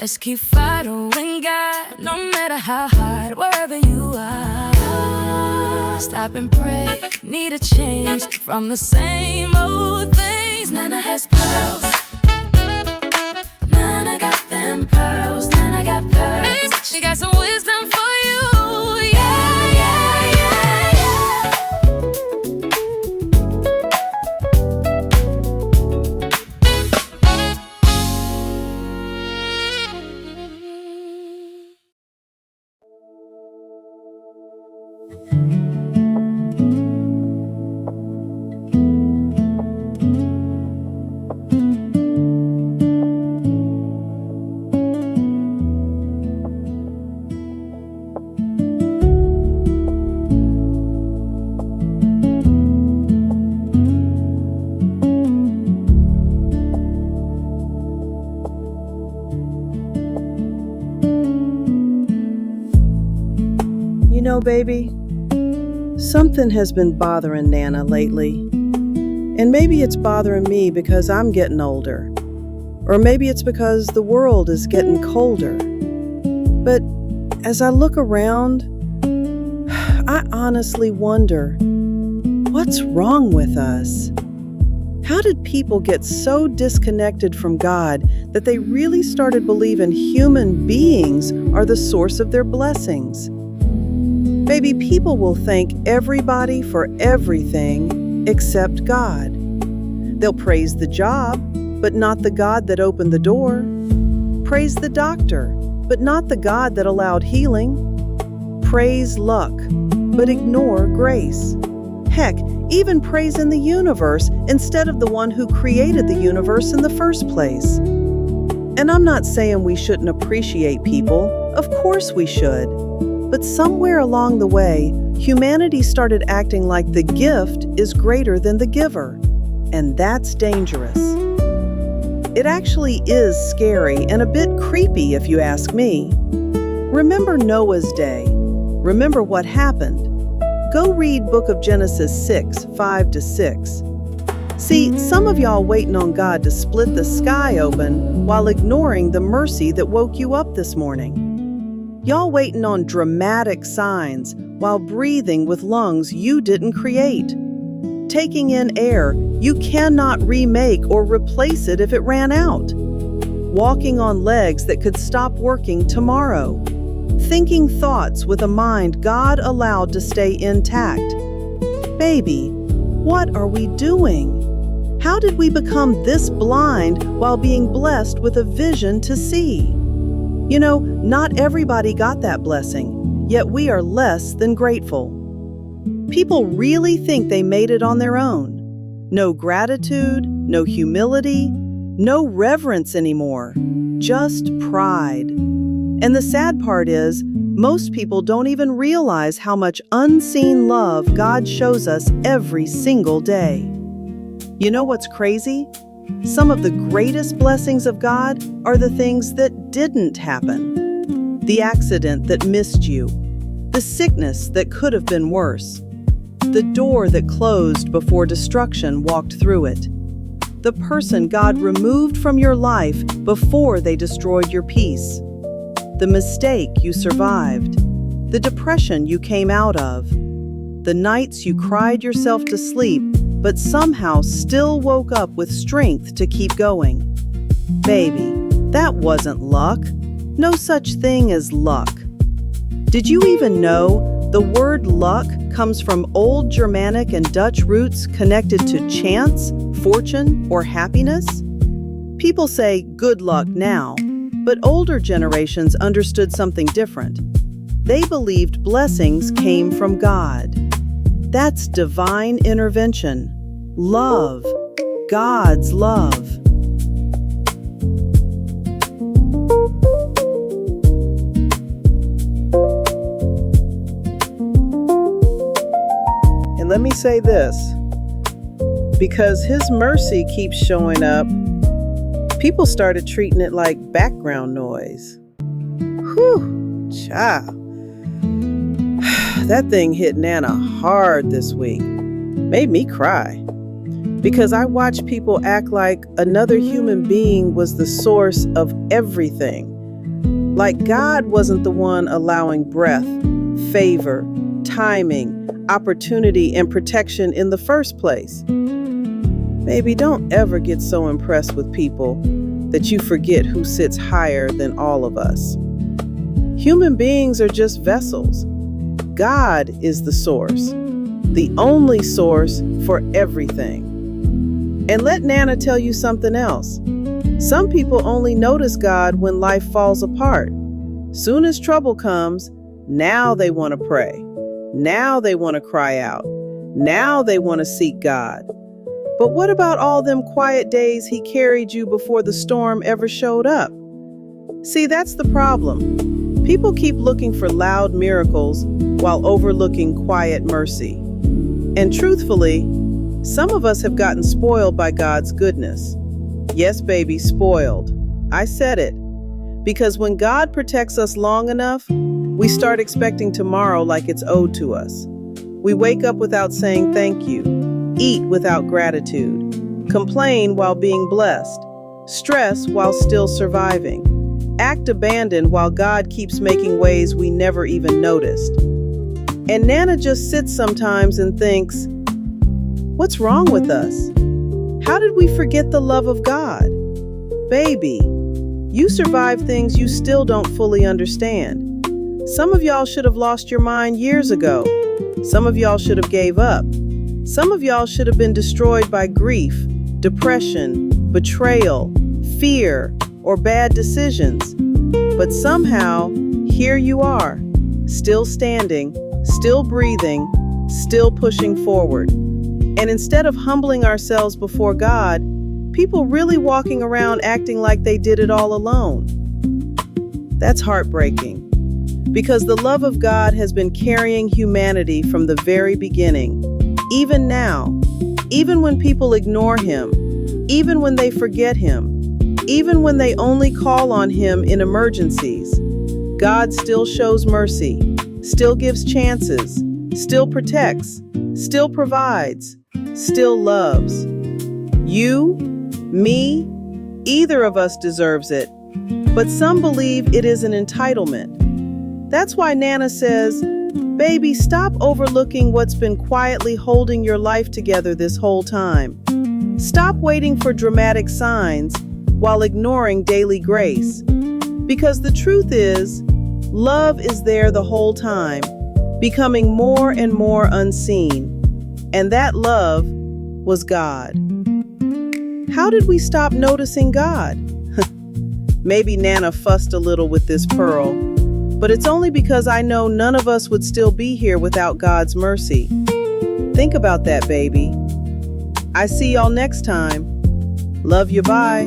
Let's keep following God, no matter how hard, wherever you are. Stop and pray, need a change from the same old things. Nana has pearls, Nana got them pearls, Nana got pearls. She got some wisdom for you, yeah, yeah, yeah, yeah. You know, baby, something has been bothering Nana lately. And maybe it's bothering me because I'm getting older. Or maybe it's because the world is getting colder. But as I look around, I honestly wonder, what's wrong with us? How did people get so disconnected from God that they really started believing human beings are the source of their blessings? Baby, people will thank everybody for everything except God. They'll praise the job, but not the God that opened the door. Praise the doctor, but not the God that allowed healing. Praise luck, but ignore grace. Heck, even praising the universe instead of the one who created the universe in the first place. And I'm not saying we shouldn't appreciate people. Of course we should. But somewhere along the way, humanity started acting like the gift is greater than the giver. And that's dangerous. It actually is scary and a bit creepy if you ask me. Remember Noah's day. Remember what happened. Go read Book of Genesis 6:5-6. See, some of y'all waiting on God to split the sky open while ignoring the mercy that woke you up this morning. Y'all waiting on dramatic signs while breathing with lungs you didn't create. Taking in air you cannot remake or replace it if it ran out. Walking on legs that could stop working tomorrow. Thinking thoughts with a mind God allowed to stay intact. Baby, what are we doing? How did we become this blind while being blessed with a vision to see? You know, not everybody got that blessing, yet we are less than grateful. People really think they made it on their own. No gratitude, no humility, no reverence anymore, just pride. And the sad part is, most people don't even realize how much unseen love God shows us every single day. You know what's crazy? Some of the greatest blessings of God are the things that didn't happen. The accident that missed you. The sickness that could have been worse. The door that closed before destruction walked through it. The person God removed from your life before they destroyed your peace. The mistake you survived. The depression you came out of. The nights you cried yourself to sleep but somehow still woke up with strength to keep going. Baby, that wasn't luck. No such thing as luck. Did you even know the word luck comes from Old Germanic and Dutch roots connected to chance, fortune, or happiness? People say good luck now, but older generations understood something different. They believed blessings came from God. That's divine intervention. Love. God's love. And let me say this, because His mercy keeps showing up, people started treating it like background noise. Whew, child. That thing hit Nana hard this week. Made me cry. Because I watched people act like another human being was the source of everything. Like God wasn't the one allowing breath, favor, timing, opportunity, and protection in the first place. Baby, don't ever get so impressed with people that you forget who sits higher than all of us. Human beings are just vessels. God is the source, the only source for everything. And let Nana tell you something else. Some people only notice God when life falls apart. Soon as trouble comes, now they want to pray. Now they want to cry out. Now they want to seek God. But what about all them quiet days He carried you before the storm ever showed up? See, that's the problem. People keep looking for loud miracles while overlooking quiet mercy. And truthfully, some of us have gotten spoiled by God's goodness. Yes, baby, spoiled. I said it. Because when God protects us long enough, we start expecting tomorrow like it's owed to us. We wake up without saying thank you, eat without gratitude, complain while being blessed, stress while still surviving, act abandoned while God keeps making ways we never even noticed. And Nana just sits sometimes and thinks, what's wrong with us? How did we forget the love of God? Baby, you survive things you still don't fully understand. Some of y'all should have lost your mind years ago. Some of y'all should have gave up. Some of y'all should have been destroyed by grief, depression, betrayal, fear, or bad decisions. But somehow, here you are, still standing, still breathing, still pushing forward. And instead of humbling ourselves before God, people really walking around acting like they did it all alone. That's heartbreaking, because the love of God has been carrying humanity from the very beginning. Even now, even when people ignore Him, even when they forget Him, even when they only call on Him in emergencies, God still shows mercy, still gives chances, still protects, still provides, still loves. You, me, either of us deserves it, but some believe it is an entitlement. That's why Nana says, baby, stop overlooking what's been quietly holding your life together this whole time. Stop waiting for dramatic signs while ignoring daily grace. Because the truth is, love is there the whole time, becoming more and more unseen. And that love was God. How did we stop noticing God? Maybe Nana fussed a little with this pearl, but it's only because I know none of us would still be here without God's mercy. Think about that, baby. I see y'all next time. Love you, bye.